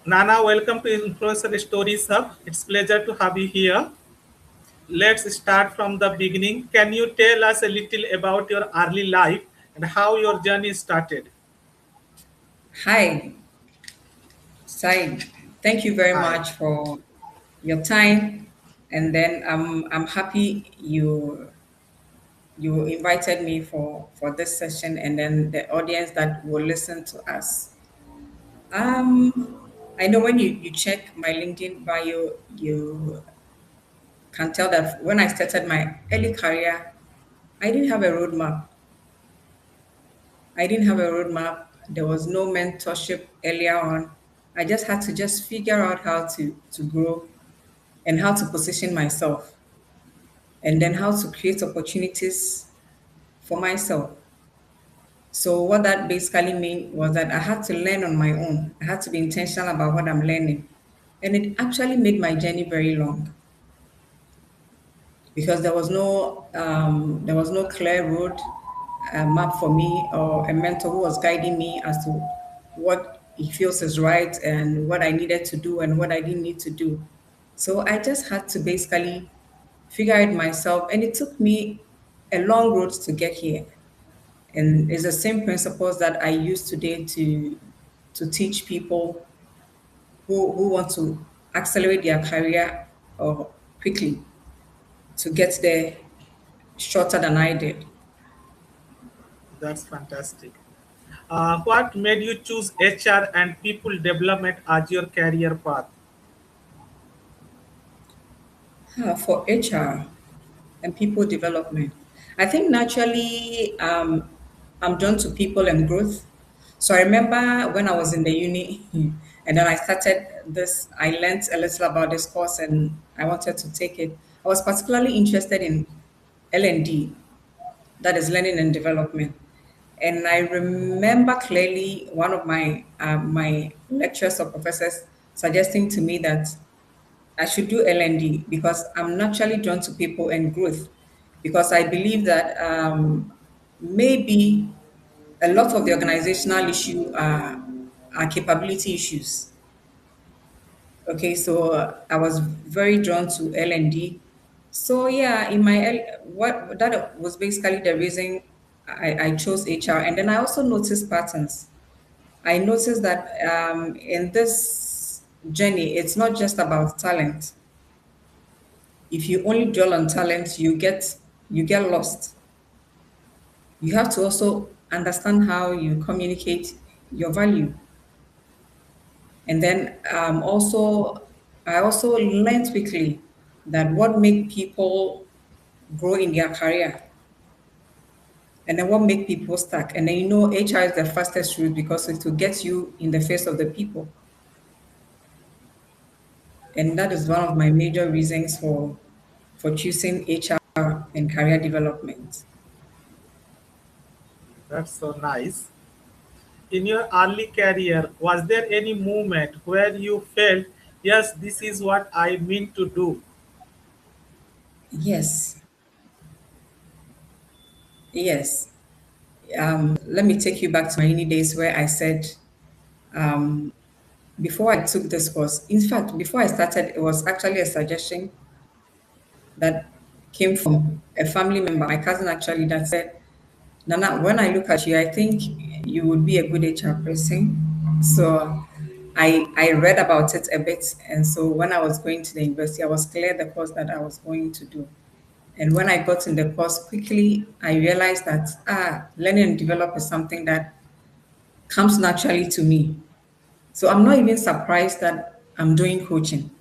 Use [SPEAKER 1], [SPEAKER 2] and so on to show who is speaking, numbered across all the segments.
[SPEAKER 1] Nana, welcome to Influencer Stories Hub. It's pleasure to have you here. Let's start from the beginning. Can you tell us a little about your early life and how your journey started?
[SPEAKER 2] Hi, Sai. Thank you very
[SPEAKER 1] Hi.
[SPEAKER 2] much for your time. And then I'm happy you invited me for this session and then the audience that will listen to us. I know when you check my LinkedIn bio, you can tell that when I started my early career, I didn't have a roadmap. I didn't have a roadmap. There was no mentorship earlier on. I just had to just figure out how to grow and how to position myself and then how to create opportunities for myself. So what that basically meant was that I had to learn on my own. I had to be intentional about what I'm learning. And it actually made my journey very long because there was no clear road map for me or a mentor who was guiding me as to what he feels is right and what I needed to do and what I didn't need to do. So I just had to basically figure it myself, and it took me a long road to get here. And it's the same principles that I use today to teach people who want to accelerate their career or quickly to get there shorter than I did.
[SPEAKER 1] That's fantastic. What made you choose HR and people development as your career path?
[SPEAKER 2] For HR and people development, I think naturally I'm drawn to people and growth. So I remember when I was in the uni and then I started this, I learned a little about this course and I wanted to take it. I was particularly interested in L&D, that is learning and development. And I remember clearly one of my lecturers or professors suggesting to me that I should do L&D because I'm naturally drawn to people and growth. Because I believe that maybe a lot of the organizational issue are capability issues. Okay, so I was very drawn to L&D. So yeah, in my what that was basically the reason I chose HR, and then I also noticed patterns. I noticed that in this journey, it's not just about talent. If you only dwell on talent, you get lost. You have to also understand how you communicate your value. And then I also learned quickly that what make people grow in their career and then what make people stuck. And then HR is the fastest route because it will get you in the face of the people. And that is one of my major reasons for choosing HR and career development.
[SPEAKER 1] That's so nice. In your early career, was there any moment where you felt, yes, this is what I mean to do?
[SPEAKER 2] Yes, yes. Let me take you back to my uni days where I said, before I took this course, in fact, before I started, it was actually a suggestion that came from a family member, my cousin actually, that said, Nana, when I look at you, I think you would be a good HR person. So I read about it a bit. And so when I was going to the university, I was clear the course that I was going to do. And when I got in the course quickly, I realized that learning and develop is something that comes naturally to me. So I'm not even surprised that I'm doing coaching.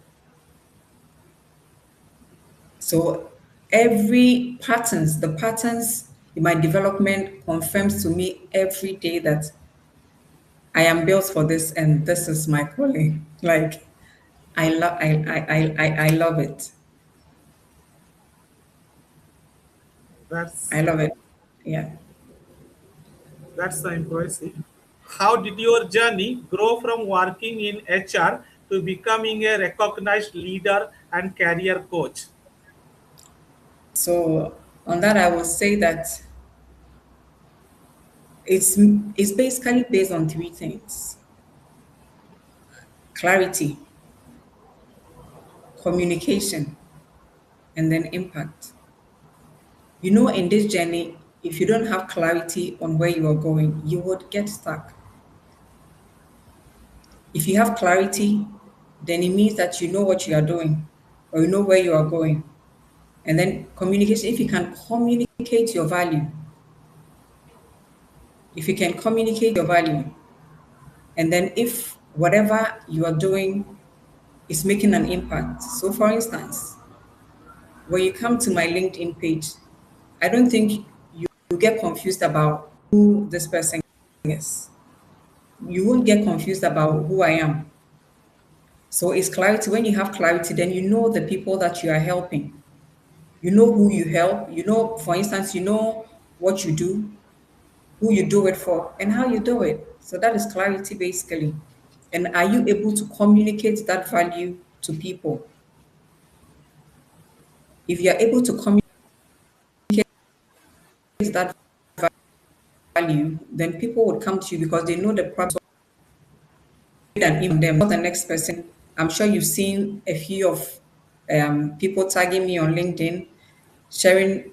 [SPEAKER 2] So the patterns in my development confirms to me every day that I am built for this and this is my calling. Like I love it.
[SPEAKER 1] That's
[SPEAKER 2] I love it. Yeah.
[SPEAKER 1] that's so impressive. How did your journey grow from working in HR to becoming a recognized leader and career coach?
[SPEAKER 2] So on that I will say that it's it's basically based on three things. clarity, communication, and then impact. You know, in this journey, if you don't have clarity on where you are going, you would get stuck. If you have clarity, then it means that you know what you are doing or you know where you are going. And then communication, if you can communicate your value, if you can communicate your value, and then if whatever you are doing is making an impact. So, for instance, when you come to my LinkedIn page, I don't think you get confused about who this person is. You won't get confused about who I am. So, it's clarity. When you have clarity, then you know the people that you are helping. You know who you help. You know, for instance, you know what you do, who you do it for, and how you do it. So, that is clarity basically. And are you able to communicate that value to people? If you are able to communicate that value, then people would come to you because they know the problem and even them, not the next person. I'm sure you've seen a few of people tagging me on LinkedIn, sharing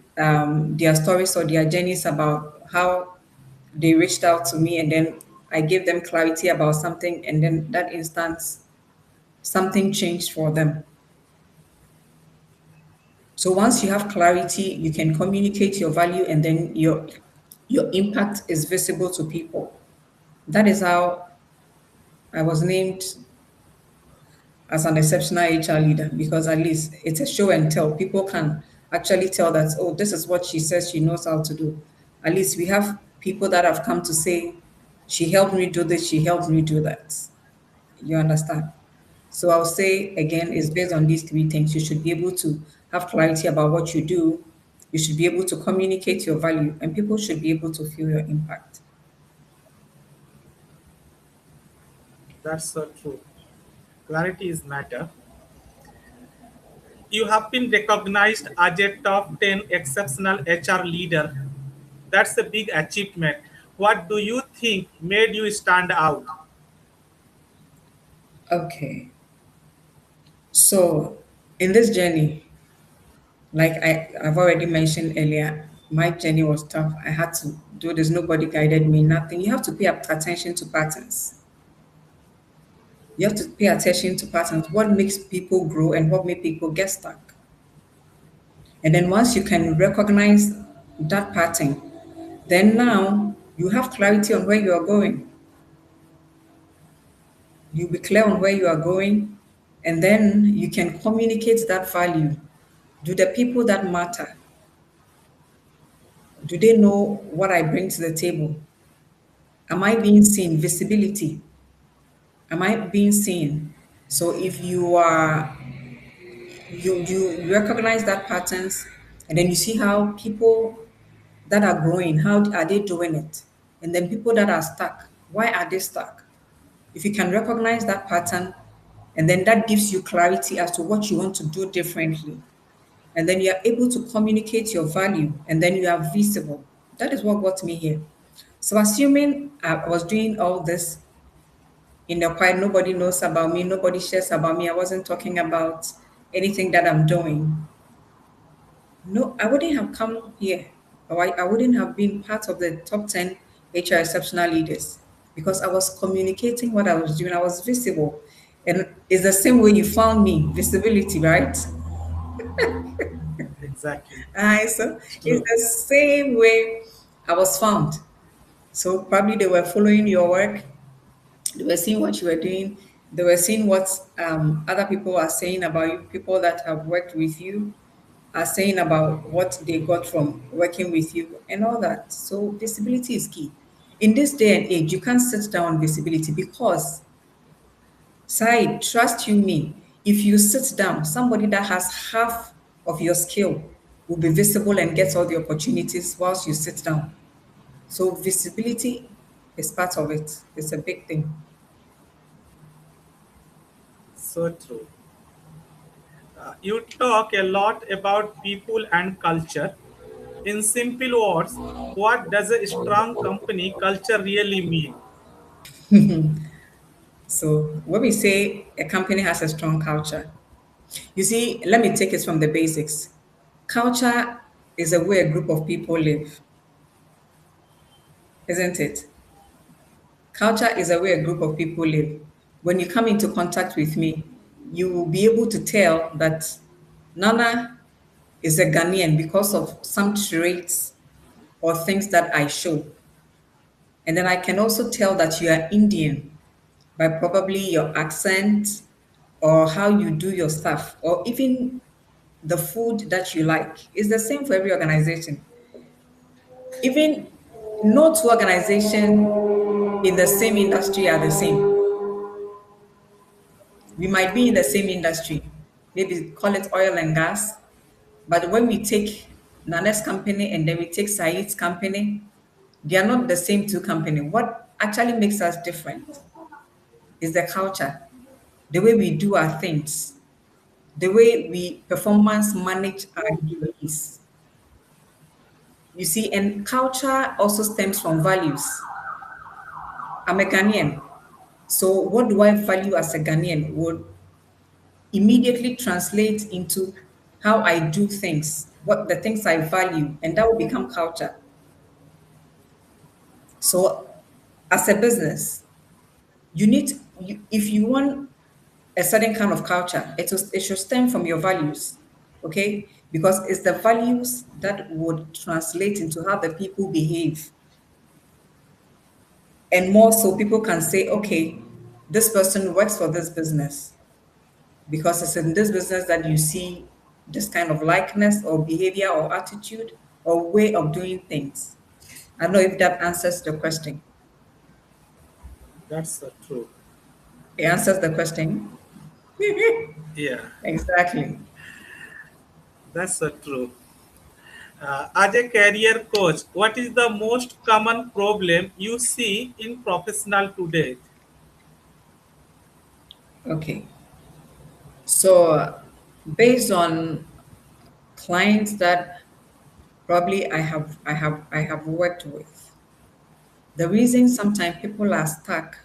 [SPEAKER 2] their stories or their journeys about how they reached out to me and then I gave them clarity about something and then that instance something changed for them. So once you have clarity, you can communicate your value and then your impact is visible to people. That is how I was named as an exceptional HR leader because at least it's a show and tell. People can actually tell that, oh, this is what she says she knows how to do. At least we have people that have come to say, she helped me do this, she helped me do that. You understand? So I'll say again, it's based on these three things. You should be able to have clarity about what you do. You should be able to communicate your value, and people should be able to feel your impact.
[SPEAKER 1] That's so true. Clarity is matter. You have been recognized as a top 10 exceptional HR leader. That's a big achievement. What do you think made you stand out?
[SPEAKER 2] Okay. So in this journey, like I've already mentioned earlier, my journey was tough. I had to do this. Nobody guided me, nothing. You have to pay attention to patterns. You have to pay attention to patterns. What makes people grow and what makes people get stuck. And then once you can recognize that pattern, then now you have clarity on where you are going. You'll be clear on where you are going, and then you can communicate that value. Do the people that matter, do they know what I bring to the table? Am I being seen? Visibility. Am I being seen? So if you recognize that patterns and then you see how people that are growing, how are they doing it? And then people that are stuck, why are they stuck? If you can recognize that pattern, and then that gives you clarity as to what you want to do differently. And then you are able to communicate your value, and then you are visible. That is what got me here. So, assuming I was doing all this in the quiet, nobody knows about me, nobody shares about me, I wasn't talking about anything that I'm doing. No, I wouldn't have come here, or I wouldn't have been part of the top 10 HR exceptional leaders because I was communicating what I was doing. I was visible. And it's the same way you found me, visibility, right?
[SPEAKER 1] Exactly.
[SPEAKER 2] So
[SPEAKER 1] It's
[SPEAKER 2] it's
[SPEAKER 1] true.
[SPEAKER 2] the same way I was found. So probably they were following your work, they were seeing what you were doing, they were seeing what other people are saying about you, people that have worked with you are saying about what they got from working with you and all that. So visibility is key. In this day and age, you can't sit down on visibility because, Said, trust you me, if you sit down, somebody that has half of your skill will be visible and gets all the opportunities whilst you sit down. So visibility is part of it. It's a big thing.
[SPEAKER 1] So true. You talk a lot about people and culture. In simple words, what does a strong company culture really mean?
[SPEAKER 2] So when we say a company has a strong culture, you see, let me take it from the basics. Culture is a way a group of people live, isn't it? Culture is a way a group of people live. When you come into contact with me, you will be able to tell that Nana is a Ghanaian because of some traits or things that I show. And then I can also tell that you are Indian by probably your accent or how you do your stuff, or even the food that you like. It's the same for every organization. Even no two organization in the same industry are the same. We might be in the same industry, maybe call it oil and gas, but when we take Nana's company and then we take Said's company, they are not the same two company. What actually makes us different is the culture, the way we do our things, the way we performance manage our employees. You see, and culture also stems from values. I'm a Ghanaian. So what do I value as a Ghanaian would immediately translate into how I do things, what the things I value, and that will become culture. So as a business, you need if you want a certain kind of culture, it should stem from your values, okay? Because it's the values that would translate into how the people behave. And more so people can say, okay, this person works for this business because it's in this business that you see this kind of likeness or behavior or attitude or way of doing things. I don't know if that answers the question.
[SPEAKER 1] That's true.
[SPEAKER 2] It answers the question.
[SPEAKER 1] Yeah,
[SPEAKER 2] Exactly.
[SPEAKER 1] that's true. As a career coach, what is the most common problem you see in professional today?
[SPEAKER 2] Okay. So based on clients that probably I have worked with, the reason sometimes people are stuck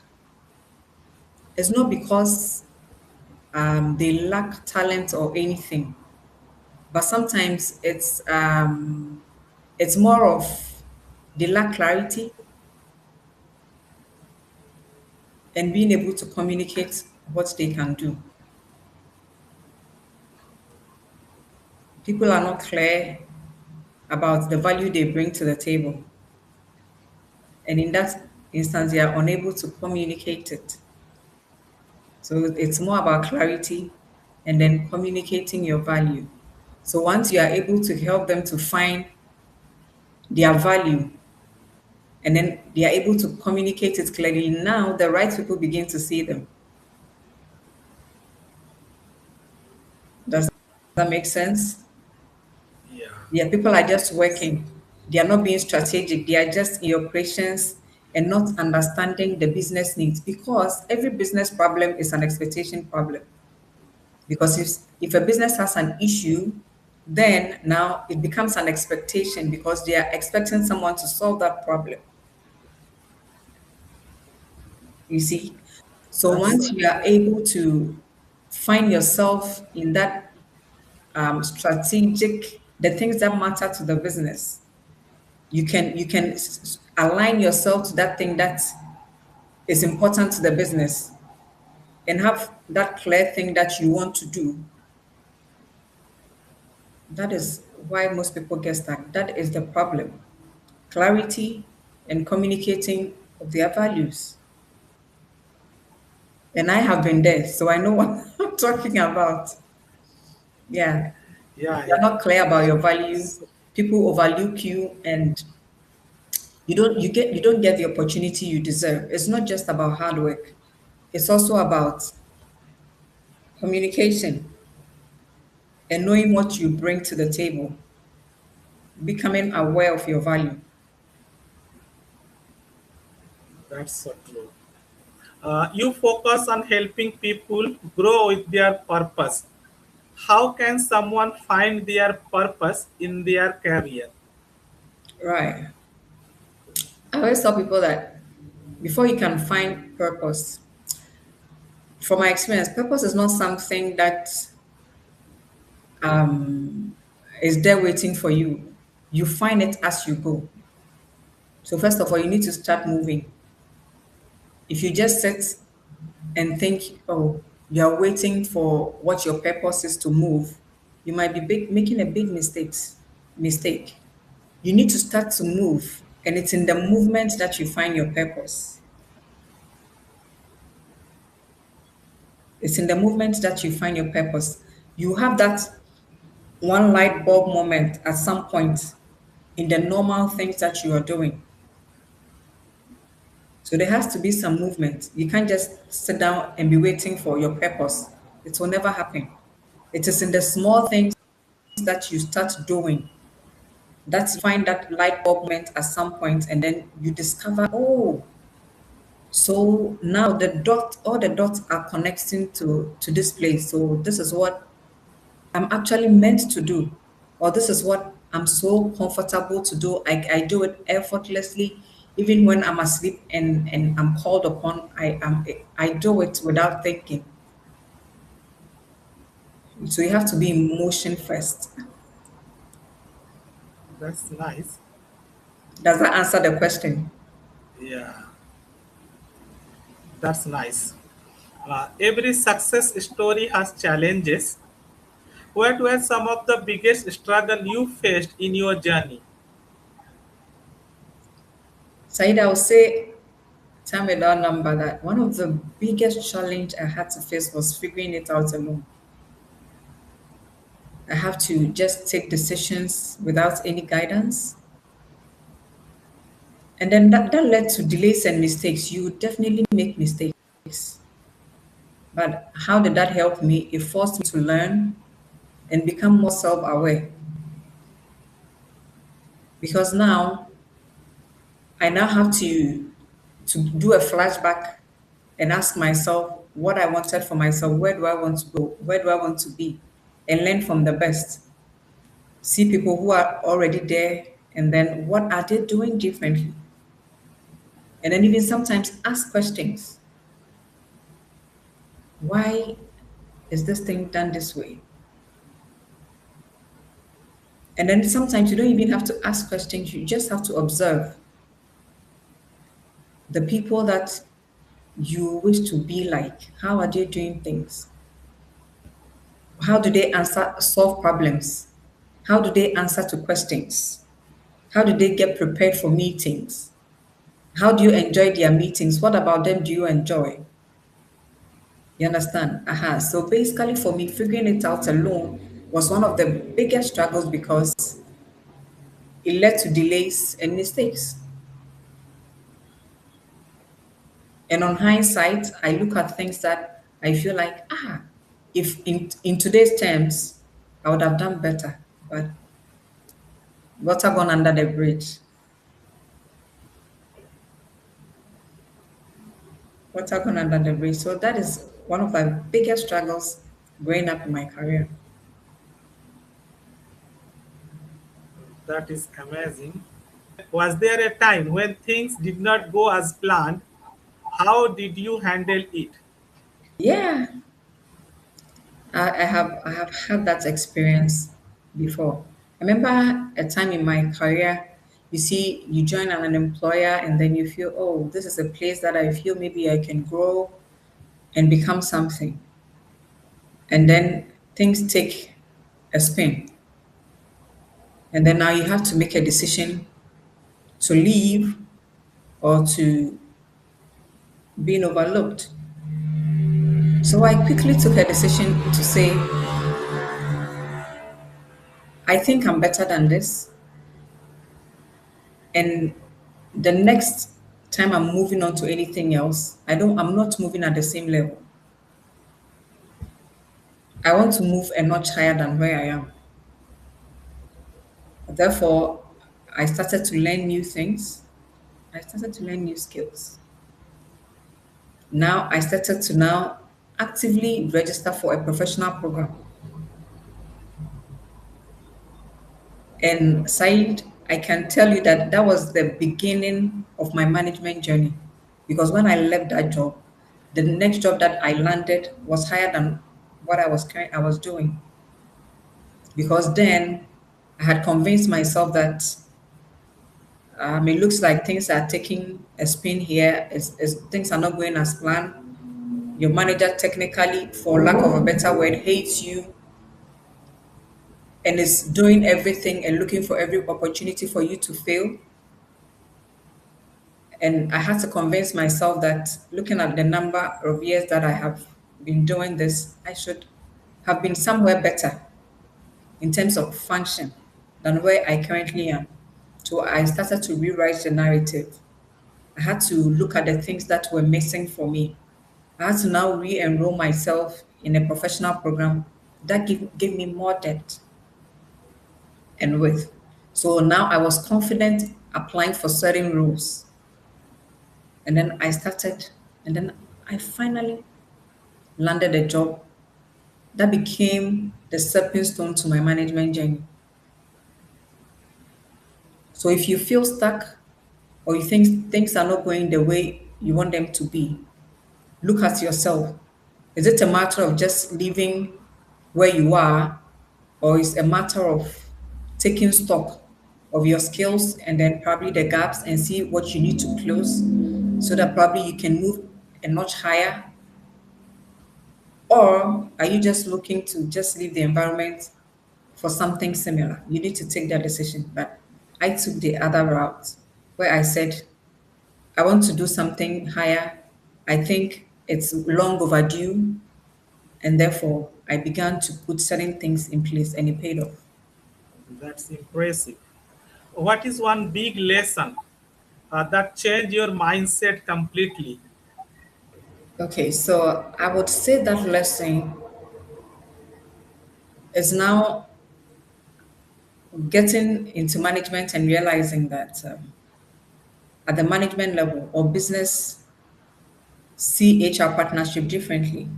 [SPEAKER 2] is not because they lack talent or anything, but sometimes it's more of they lack clarity and being able to communicate what they can do. People are not clear about the value they bring to the table, and in that instance, they are unable to communicate it. So it's more about clarity and then communicating your value. So once you are able to help them to find their value and then they are able to communicate it clearly, now the right people begin to see them. Does that make sense?
[SPEAKER 1] Yeah,
[SPEAKER 2] Yeah, people are just
[SPEAKER 1] yes,
[SPEAKER 2] working. They are not being strategic. They are just in operations and not understanding the business needs because every business problem is an expectation problem. Because if a business has an issue, then now it becomes an expectation because they are expecting someone to solve that problem. You see? So
[SPEAKER 1] that's
[SPEAKER 2] once you are able to find yourself in that strategic, the things that matter to the business, you can align yourself to that thing that is important to the business and have that clear thing that you want to do. That is why most people get stuck. That is the problem. Clarity and communicating of their values. And I have been there, so I know what I'm talking about. Yeah.
[SPEAKER 1] yeah,
[SPEAKER 2] You're
[SPEAKER 1] yeah.
[SPEAKER 2] not clear about your value,
[SPEAKER 1] So,
[SPEAKER 2] people overlook you and you don't get the opportunity you deserve. It's not just about hard work. It's also about communication and knowing what you bring to the table, becoming aware of your value.
[SPEAKER 1] that's so true. You focus on helping people grow with their purpose. How can someone find their purpose in their career?
[SPEAKER 2] Right. I always tell people that before you can find purpose, from my experience, purpose is not something that um, is there waiting for you. You find it as you go. So first of all, you need to start moving. If you just sit and think, oh, you're waiting for what your purpose is to move, you might be making a big mistake. You need to start to move, and it's in the movement that you find your purpose. It's in the movement that you find your purpose. You have that one light bulb moment at some point in the normal things that you are doing. So there has to be some movement. You can't just sit down and be waiting for your purpose. It will never happen. It is in the small things that you start doing that you find that light bulb moment at some point, and then you discover, oh, so now all the dots are connecting to this place. So this is what I'm actually meant to do, or this is what I'm so comfortable to do. I do it effortlessly, even when I'm asleep and I'm called upon. I do it without thinking. So you have to be in motion first.
[SPEAKER 1] That's nice.
[SPEAKER 2] Does that answer the question?
[SPEAKER 1] Yeah, that's nice. Every success story has challenges. What were some of the biggest struggle you faced in your journey?
[SPEAKER 2] Said, I would say time without number that one of the biggest challenge I had to face was figuring it out alone. I have to just take decisions without any guidance. And then that led to delays and mistakes. You definitely make mistakes. But how did that help me? It forced me to learn and become more self aware. Because now I now have to do a flashback and ask myself what I wanted for myself. Where do I want to go? Where do I want to be? And learn from the best. See people who are already there, and then what are they doing differently? And then even sometimes ask questions. Why is this thing done this way? And then sometimes you don't even have to ask questions, you just have to observe the people that you wish to be like. How are they doing things? How do they solve problems? How do they answer to questions? How do they get prepared for meetings? How do you enjoy their meetings? What about them do you enjoy? You understand? So basically, for me, figuring it out alone was one of the biggest struggles because it led to delays and mistakes. And on hindsight, I look at things that I feel like, if in today's terms, I would have done better. But water gone under the bridge. Water gone under the bridge. So that is one of my biggest struggles growing up in my career.
[SPEAKER 1] That is amazing. Was there a time when things did not go as planned? How did you handle it?
[SPEAKER 2] Yeah, I have had that experience before. I remember a time in my career, you see, you join an employer and then you feel, oh, this is a place that I feel maybe I can grow and become something. And then things take a spin. And then now you have to make a decision to leave or to being overlooked. So I quickly took a decision to say, I think I'm better than this. And the next time I'm moving on to anything else, I'm not moving at the same level. I want to move a notch higher than where I am. Therefore, I started to learn new things. I started to learn new skills. Now I started to now actively register for a professional program. And Said, I can tell you that that was the beginning of my management journey. Because when I left that job, The next job that I landed was higher than what I was doing, because then I had convinced myself that it looks like things are taking a spin here. Things are not going as planned. Your manager, technically, for lack of a better word, hates you and is doing everything and looking for every opportunity for you to fail. And I had to convince myself that looking at the number of years that I have been doing this, I should have been somewhere better in terms of function than where I currently am. So I started to rewrite the narrative. I had to look at the things that were missing for me. I had to now re enroll myself in a professional program that gave me more depth and width. So now I was confident applying for certain roles. And then I started, and then I finally landed a job that became the stepping stone to my management journey. So if you feel stuck or you think things are not going the way you want them to be, look at yourself. Is it a matter of just leaving where you are, or is a matter of taking stock of your skills and then probably the gaps and see what you need to close so that probably you can move a notch higher? Or are you just looking to just leave the environment for something similar? You need to take that decision. But I took the other route where I said, I want to do something higher. I think it's long overdue. And therefore, I began to put certain things in place and it paid off.
[SPEAKER 1] That's impressive. What is one big lesson that changed your mindset completely?
[SPEAKER 2] Okay, so I would say that lesson is now getting into management and realizing that at the management level or business see HR partnership differently.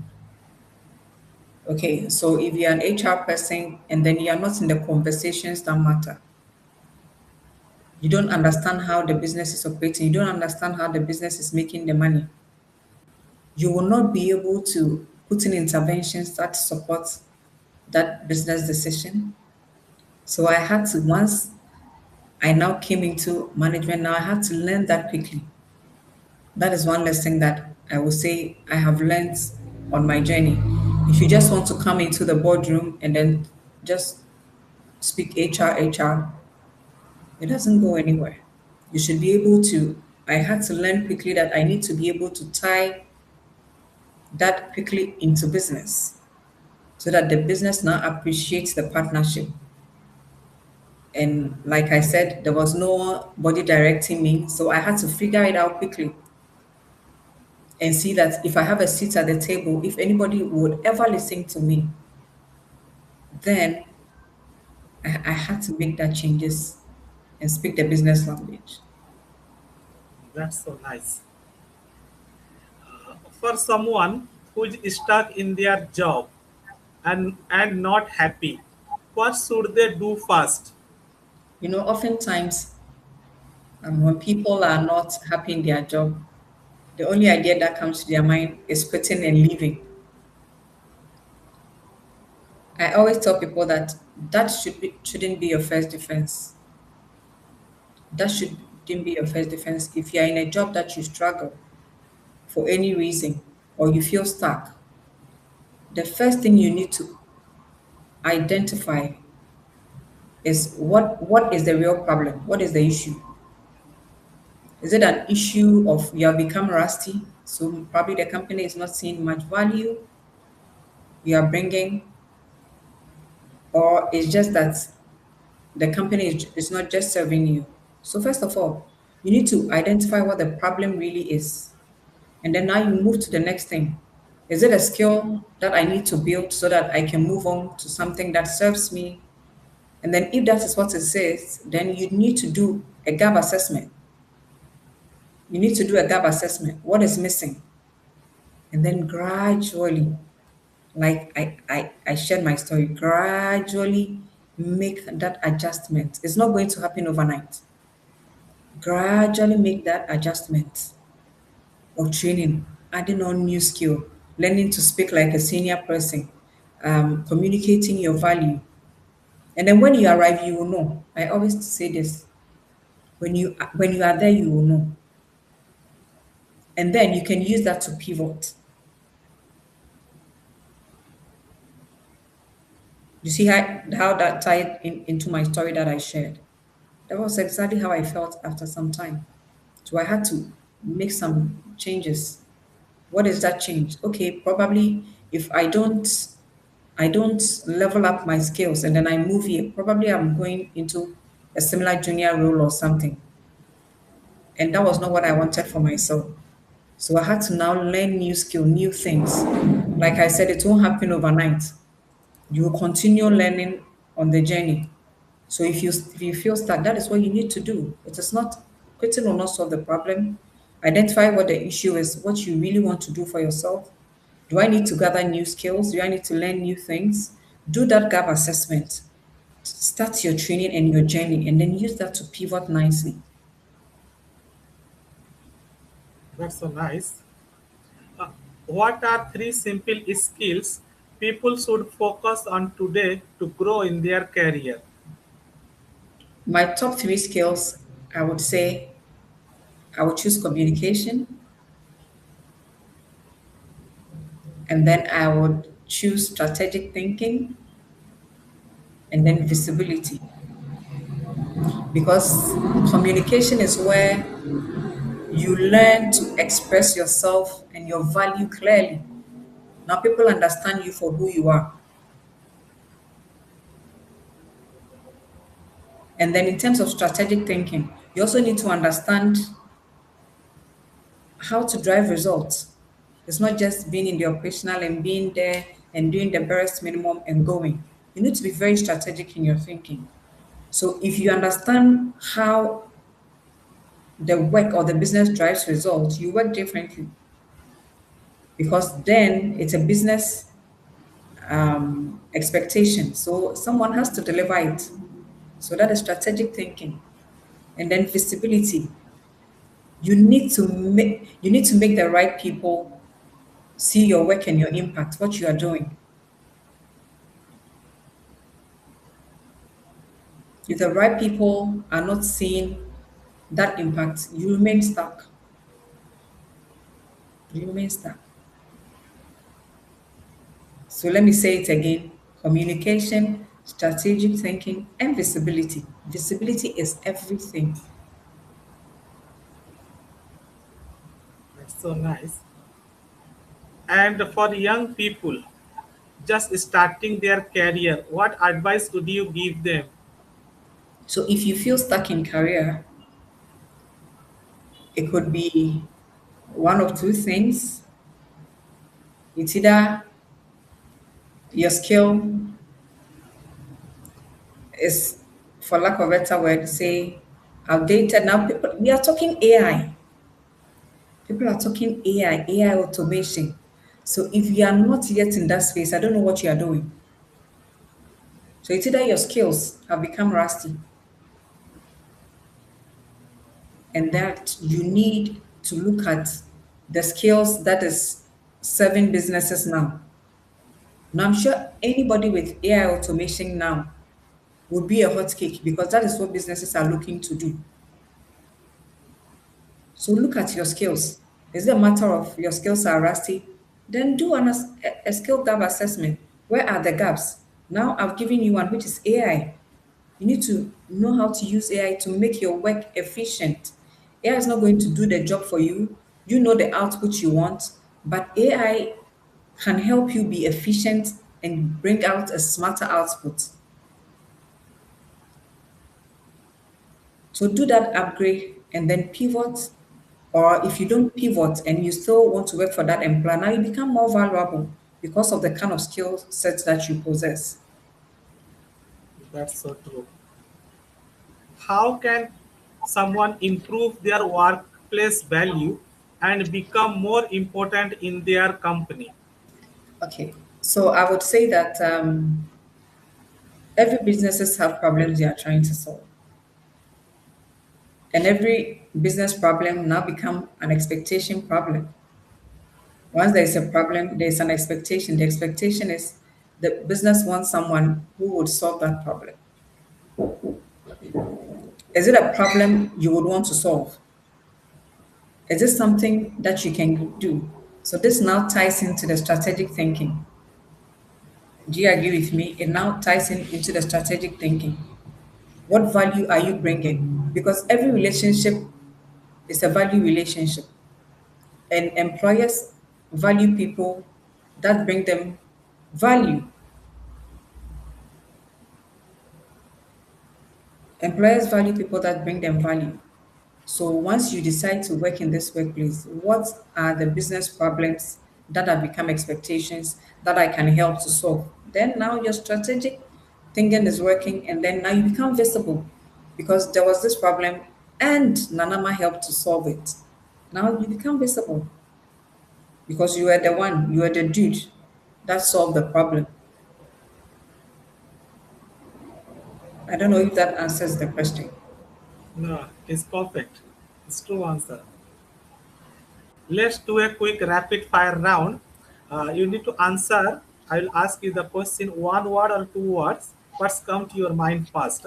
[SPEAKER 2] Okay, so if you're an HR person and then you're not in the conversations that matter, you don't understand how the business is operating, you don't understand how the business is making the money, you will not be able to put in interventions that support that business decision. So I had to, once I now came into management, now I had to learn that quickly. That is one lesson that I would say I have learned on my journey. If you just want to come into the boardroom and then just speak HR, it doesn't go anywhere. You should be able to, I had to learn quickly that I need to be able to tie that quickly into business so that the business now appreciates the partnership. And like I said, there was nobody directing me. So I had to figure it out quickly and see that if I have a seat at the table, if anybody would ever listen to me, then I had to make that changes and speak the business language.
[SPEAKER 1] That's so nice. For someone who is stuck in their job and not happy, what should they do first?
[SPEAKER 2] You know, oftentimes when people are not happy in their job, the only idea that comes to their mind is quitting and leaving. I always tell people that shouldn't be your first defense. That shouldn't be your first defense. If you're in a job that you struggle for any reason or you feel stuck, the first thing you need to identify is what is the real problem? What is the issue? Is it an issue of you have become rusty? So probably the company is not seeing much value you are bringing, or it's just that the company is not just serving you. So first of all, you need to identify what the problem really is. And then now you move to the next thing. Is it a skill that I need to build so that I can move on to something that serves me? And then if that is what it says, then you need to do a gap assessment. You need to do a gap assessment. What is missing? And then gradually, like I shared my story, gradually make that adjustment. It's not going to happen overnight. Gradually make that adjustment of training. adding on new skill, learning to speak like a senior person, communicating your value. And then when you arrive, you will know. I always say this: when you are there, you will know, and then you can use that to pivot. You see how that tied into my story that I shared. That was exactly how I felt after some time. So I had to make some changes. What is that change? Okay, probably if I don't level up my skills and then I move here, probably I'm going into a similar junior role or something. And that was not what I wanted for myself. So I had to now learn new skill, new things. Like I said, it won't happen overnight. You will continue learning on the journey. So if you feel stuck, that is what you need to do. It is not quitting will not solve the problem. Identify what the issue is, what you really want to do for yourself. Do I need to gather new skills? Do I need to learn new things? Do that gap assessment. Start your training and your journey, and then use that to pivot nicely.
[SPEAKER 1] That's so nice. Uh, what are three simple skills people should focus on today to grow in their career?
[SPEAKER 2] My top three skills, I would say, I would choose communication, and then I would choose strategic thinking, and then visibility. Because communication is where you learn to express yourself and your value clearly. Now people understand you for who you are. And then in terms of strategic thinking, you also need to understand how to drive results. It's not just being in the operational and being there and doing the barest minimum and going. You need to be very strategic in your thinking. So if you understand how the work or the business drives results, you work differently because then it's a business expectation. So someone has to deliver it. So that is strategic thinking. And then visibility. You need to make the right people see your work and your impact, what you are doing. If the right people are not seeing that impact, you remain stuck. You remain stuck. So let me say it again: communication, strategic thinking, and visibility. Visibility is everything.
[SPEAKER 1] That's so nice. And for young people just starting their career, what advice would you give them?
[SPEAKER 2] So if you feel stuck in career, it could be one of two things. It's either your skill is, for lack of a better word, say outdated. Now people we are talking AI. People are talking AI automation. So if you are not yet in that space, I don't know what you are doing. So it's either your skills have become rusty and that you need to look at the skills that is serving businesses now. Now I'm sure anybody with AI automation now would be a hot cake because that is what businesses are looking to do. So look at your skills. Is it a matter of your skills are rusty? Then do a skill gap assessment. Where are the gaps? Now I've given you one, which is AI. You need to know how to use AI to make your work efficient. AI is not going to do the job for you. You know the output you want, but AI can help you be efficient and bring out a smarter output. So do that upgrade and then pivot. Or if you don't pivot and you still want to work for that employer, now you become more valuable because of the kind of skill sets that you possess.
[SPEAKER 1] That's so true. How can someone improve their workplace value and become more important in their company?
[SPEAKER 2] Okay. So I would say that every businesses have problems they are trying to solve. And every business problem now become an expectation problem. Once there's a problem, there's an expectation. The expectation is the business wants someone who would solve that problem. Is it a problem you would want to solve? Is it something that you can do? So this now ties into the strategic thinking. Do you agree with me? It now ties into the strategic thinking. What value are you bringing? Because every relationship is a value relationship, and employers value people that bring them value. Employers value people that bring them value. So once you decide to work in this workplace, what are the business problems that have become expectations that I can help to solve? Then now your strategic thinking is working, and then now you become visible because there was this problem and Nanama helped to solve it. Now you become visible because you were the one, you were the dude that solved the problem. I don't know if that answers the question.
[SPEAKER 1] No, it's perfect. It's true answer. Let's do a quick rapid fire round. You need to answer. I will ask you the question one word or two words. What's come to your mind first?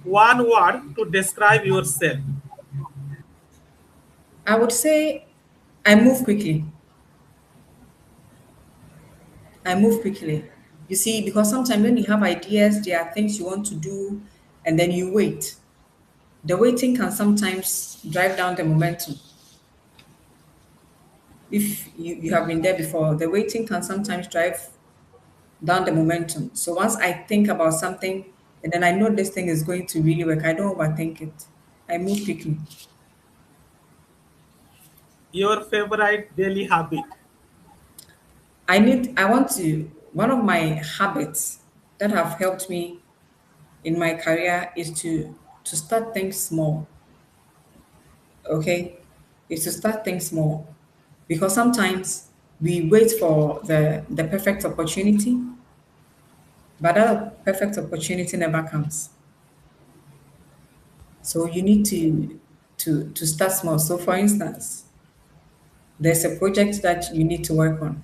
[SPEAKER 1] One word to describe yourself.
[SPEAKER 2] I would say I move quickly. I move quickly. You see, because sometimes when you have ideas, there are things you want to do, and then you wait. The waiting can sometimes drive down the momentum. If you have been there before, the waiting can sometimes drive down the momentum. So once I think about something and then I know this thing is going to really work, I don't overthink it. I move quickly.
[SPEAKER 1] Your favorite daily habit.
[SPEAKER 2] One of my habits that have helped me in my career is to start things small. Okay, is to start things small because sometimes we wait for the perfect opportunity, but that perfect opportunity never comes. So you need to start small. So for instance, there's a project that you need to work on,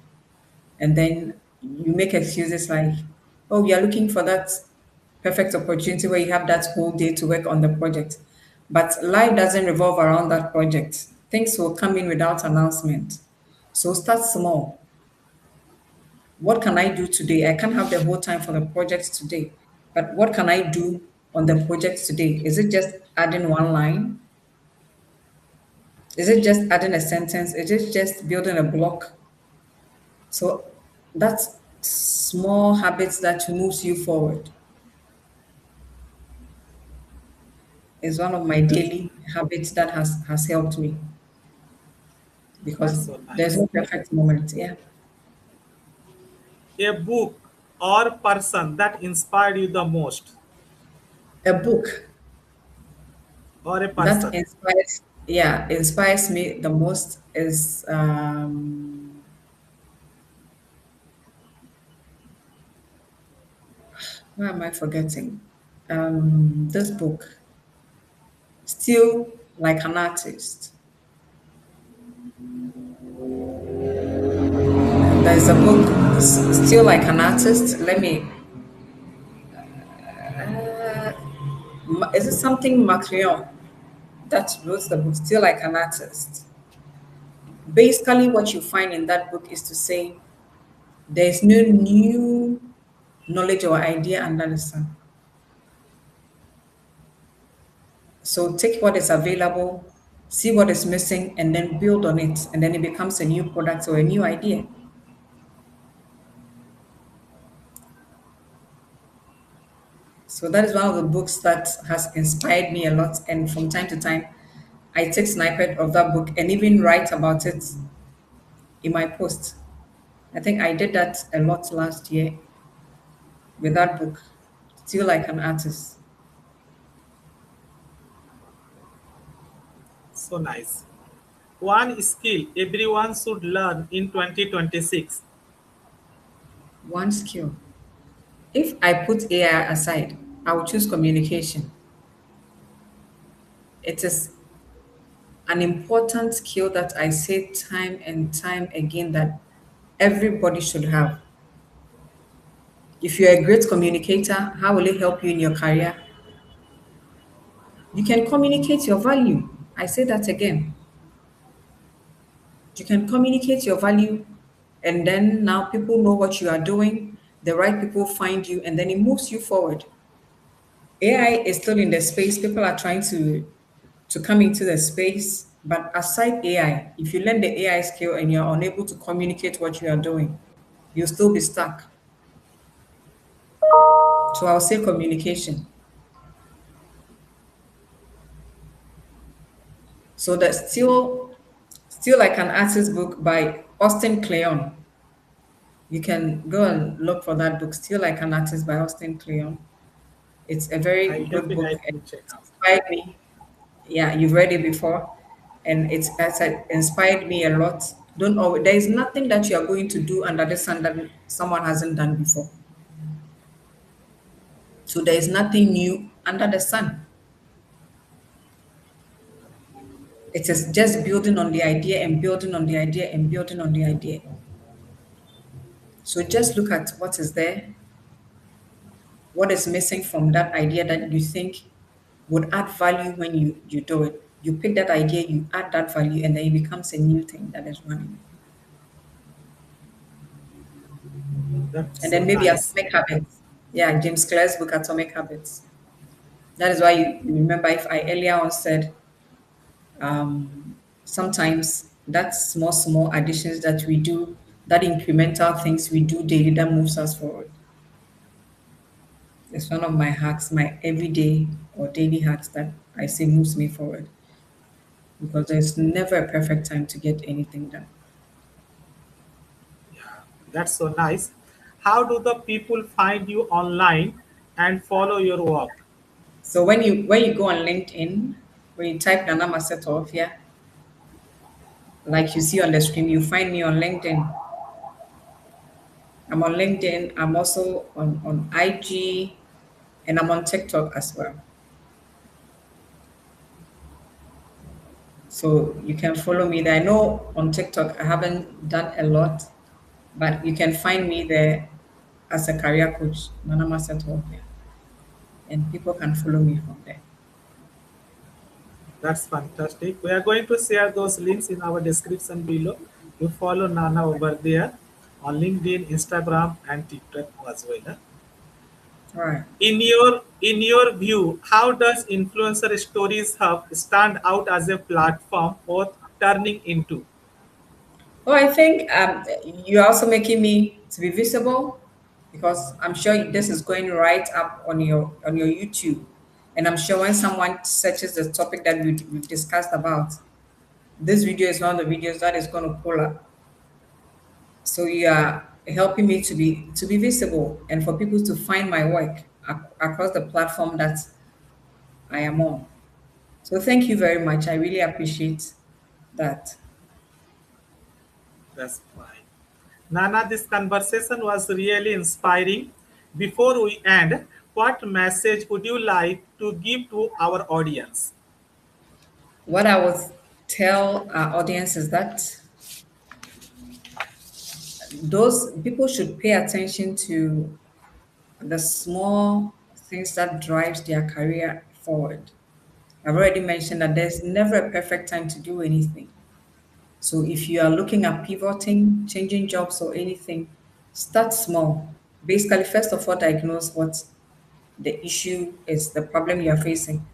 [SPEAKER 2] and then you make excuses like, oh, we are looking for that perfect opportunity where you have that whole day to work on the project. But life doesn't revolve around that project. Things will come in without announcement. So start small. What can I do today? I can't have the whole time for the project today. But what can I do on the project today? Is it just adding one line? Is it just adding a sentence? Is it just building a block? So that's small habits that moves you forward. Is one of my
[SPEAKER 1] That's
[SPEAKER 2] daily habits that has helped me because
[SPEAKER 1] that's so
[SPEAKER 2] there's
[SPEAKER 1] nice.
[SPEAKER 2] no perfect moment. Yeah.
[SPEAKER 1] A book or person that inspired you the most,
[SPEAKER 2] A book
[SPEAKER 1] or a
[SPEAKER 2] that
[SPEAKER 1] person.
[SPEAKER 2] inspires me the most is why am I forgetting? This book, Still Like an Artist. There's a book, Still Like an Artist. Let me, is it something Macron that wrote the book, Still Like an Artist? Basically, what you find in that book is to say there's no new knowledge or idea under the sun. So take what is available, see what is missing, and then build on it. And then it becomes a new product or a new idea. So that is one of the books that has inspired me a lot. And from time to time, I take snippet of that book and even write about it in my post. I think I did that a lot last year with that book, Still Like an Artist.
[SPEAKER 1] So nice. One skill everyone should learn in 2026.
[SPEAKER 2] One skill. If I put AI aside, I would choose communication. It is an important skill that I say time and time again that everybody should have. If you're a great communicator, how will it help you in your career? You can communicate your value. I say that again. You can communicate your value, and then now people know what you are doing. The right people find you, and then it moves you forward. AI is still in the space. People are trying to come into the space. But aside AI, if you learn the AI skill and you're unable to communicate what you are doing, you'll still be stuck. So I'll say communication. So that's still like an artist book by Austin Kleon. You can go and look for that book, Still Like an Artist by Austin Kleon. It's a very
[SPEAKER 1] I
[SPEAKER 2] good book. It
[SPEAKER 1] definitely check out.
[SPEAKER 2] inspired me. Yeah, you've read it before, and it's inspired me a lot. Don't always, there is nothing that you are going to do under the sun that someone hasn't done before. So there is nothing new under the sun. It is just building on the idea and building on the idea and building on the idea. So just look at what is there, what is missing from that idea that you think would add value when you do it. You pick that idea, you add that value, and then it becomes a new thing that is running.
[SPEAKER 1] That's
[SPEAKER 2] And
[SPEAKER 1] so
[SPEAKER 2] then maybe
[SPEAKER 1] nice.
[SPEAKER 2] atomic habits. Yeah, James Clear's book, Atomic Habits. That is why you remember if I earlier on said sometimes that's small additions that we do, that incremental things we do daily that moves us forward. It's one of my hacks, my everyday or daily hacks that I say moves me forward because there's never a perfect time to get anything done.
[SPEAKER 1] That's so nice. How do the people find you online and follow your work?
[SPEAKER 2] So when you go on LinkedIn, when you type Nana Ama Setorwofia, like you see on the screen, you find me on LinkedIn. I'm on LinkedIn. I'm also on IG and I'm on TikTok as well. So you can follow me there. I know on TikTok I haven't done a lot, but you can find me there as a career coach, Nana Ama Setorwofia, and people can follow me from there.
[SPEAKER 1] That's fantastic. We are going to share those links in our description below. You follow Nana over there on LinkedIn, Instagram, and TikTok as well. Huh?
[SPEAKER 2] All right.
[SPEAKER 1] In your view, how does Influencer Stories Hub stand out as a platform worth turning into?
[SPEAKER 2] Well, I think you're also making me to be visible because I'm sure this is going right up on your YouTube, and I'm sure when someone searches the topic that we've discussed about, this video is one of the videos that is going to pull up. So you are helping me to be visible and for people to find my work across the platform that I am on. So thank you very much. I really appreciate that.
[SPEAKER 1] That's fine. Nana, this conversation was really inspiring. Before we end, what message would you like to give to our audience?
[SPEAKER 2] What I would tell our audience is that those people should pay attention to the small things that drives their career forward. I've already mentioned that there's never a perfect time to do anything. So if you are looking at pivoting, changing jobs or anything, start small. Basically, first of all, diagnose what the issue is, the problem you are facing.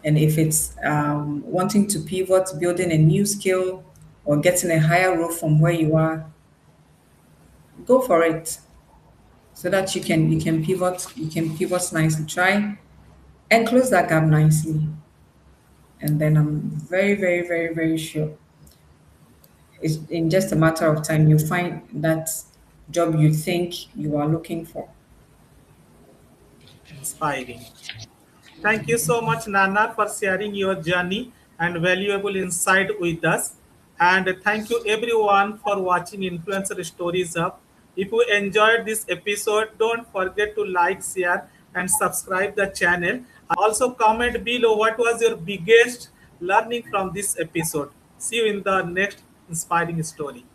[SPEAKER 2] And if it's wanting to pivot, building a new skill, or getting a higher role from where you are, go for it so that you can pivot nicely. Try and close that gap nicely. And then I'm very sure it's in just a matter of time you find that job you think you are looking for.
[SPEAKER 1] Inspiring. Thank you so much, Nana, for sharing your journey and valuable insight with us. And thank you, everyone, for watching Influencer Stories Up. If you enjoyed this episode, don't forget to like, share, and subscribe the channel. Also, comment below what was your biggest learning from this episode. See you in the next inspiring story.